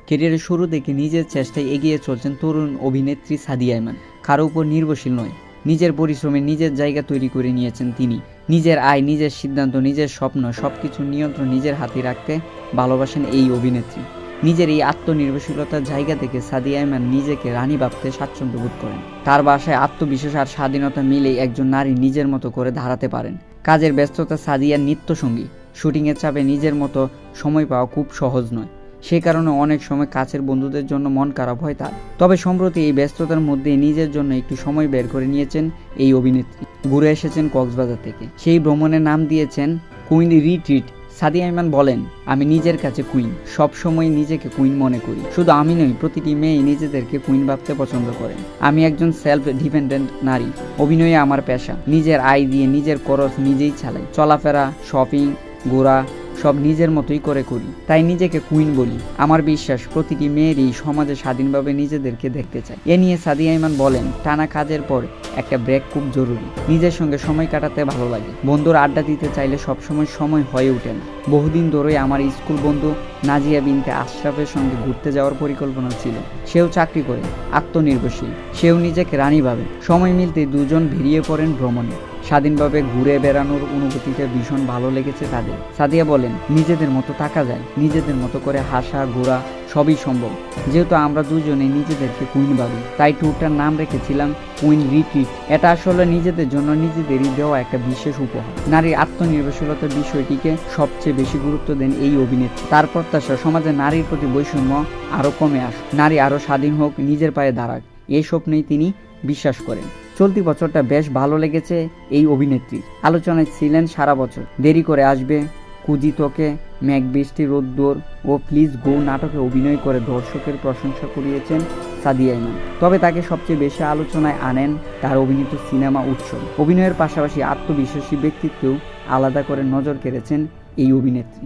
ক্যারিয়ারের শুরু থেকে নিজের চেষ্টায় এগিয়ে চলছেন তরুণ অভিনেত্রী সাদিয়া ইমান। কারো উপর নির্ভরশীল নয়, নিজের পরিশ্রমে নিজের জায়গা তৈরি করে নিয়েছেন তিনি। নিজের আয়, নিজের সিদ্ধান্ত, নিজের স্বপ্ন সবকিছুর নিয়ন্ত্রণ নিজের হাতে রাখতে ভালোবাসেন এই অভিনেত্রী। নিজের এই আত্মনির্ভরশীলতার জায়গা থেকে সাদিয়া ইমান নিজেকে রানী ভাবতে স্বাচ্ছন্দ্য বোধ করেন। তার বাসায় আত্মবিশ্বাস আর স্বাধীনতা মিলেই একজন নারী নিজের মতো করে দাঁড়াতে পারেন। কাজের ব্যস্ততা সাদিয়ার নিত্যসঙ্গী। শুটিংয়ের চাপে নিজের মতো সময় পাওয়া খুব সহজ নয়, সে কারণে অনেক সময় কাছের বন্ধুদের জন্য মন খারাপ হয় তার। তবে সম্প্রতি এই ব্যস্ততার মধ্যে নিজের জন্য একটু সময় বের করে নিয়েছেন এই অভিনেত্রী। ঘুরে এসেছেন কক্সবাজার থেকে। সেই ভ্রমণের নাম দিয়েছেন কুইন রিট্রিট। সাদিয়া ইমান বলেন, আমি নিজের কাছে কুইন, সবসময় নিজেকে কুইন মনে করি। শুধু আমি নই, প্রতিটি মেয়ে নিজেদেরকে কুইন ভাবতে পছন্দ করেন। আমি একজন সেলফ ডিপেন্ডেন্ট নারী। অভিনয়ে আমার পেশা। নিজের আয় দিয়ে নিজের খরচ নিজেই চালাই। চলাফেরা, শপিং, ঘোরা সব নিজের মতোই করি। তাই নিজেকে কুইন বলি। আমার বিশ্বাস প্রতিটি মেয়েরই সমাজে স্বাধীনভাবে নিজেদেরকে দেখতে চায়। এ নিয়ে সাদিয়া ইমান বলেন, টানা কাজের পর একটা ব্রেক খুব জরুরি। নিজের সঙ্গে সময় কাটাতে ভালো লাগে। বন্ধুরা আড্ডা দিতে চাইলে সবসময় সময় হয়ে ওঠে না। বহুদিন ধরেই আমার স্কুল বন্ধু নাজিয়া বিনতে আশরাফের সঙ্গে ঘুরতে যাওয়ার পরিকল্পনা ছিল। সেও চাকরি করে, আত্মনির্ভরশীল। সেও নিজেকে রানী ভাবে। সময় মিলতে দুজন বেরিয়ে পড়েন ভ্রমণে। স্বাধীনভাবে ঘুরে বেড়ানোর অনুভূতিটা ভীষণ ভালো লেগেছে তাদের। সাদিয়া বলেন, নিজেদের মতো থাকা যায়, নিজেদের মতো করে হাসা ঘোরা সবই সম্ভব। যেহেতু আমরা দুজনে নিজেদেরকে কুইন ভাবি, তাই ট্যুরটার নাম রেখেছিলাম কুইন রিট্রিট। এটা আসলে নিজেদের জন্য নিজেদেরই দেওয়া একটা বিশেষ উপহার। নারীর আত্মনির্ভরশীলতার বিষয়টিকে সবচেয়ে বেশি গুরুত্ব দেন এই অভিনেত্রী। তার প্রত্যাশা, সমাজে নারীর প্রতি বৈষম্য আরও কমে আসুক, নারী আরও স্বাধীন হোক, নিজের পায়ে দাঁড়াক। এই স্বপ্নেই তিনি বিশ্বাস করেন। চলতি বছরটা বেশ ভালো লেগেছে এই অভিনেত্রী। আলোচনায় ছিলেন সারা বছর, দেরি করে আসবে, কুজি তোকে, মেঘ বৃষ্টি রোদ্দুর ও প্লিজ গো নাটকে অভিনয় করে দর্শকের প্রশংসা কুড়িয়েছেন সাদিয়া ইমান। তবে তাকে সবচেয়ে বেশি আলোচনায় আনেন তার অভিনীত সিনেমা উৎসব। অভিনয়ের পাশাপাশি আত্মবিশ্বাসী ব্যক্তিত্বেও আলাদা করে নজর কেড়েছেন এই অভিনেত্রী।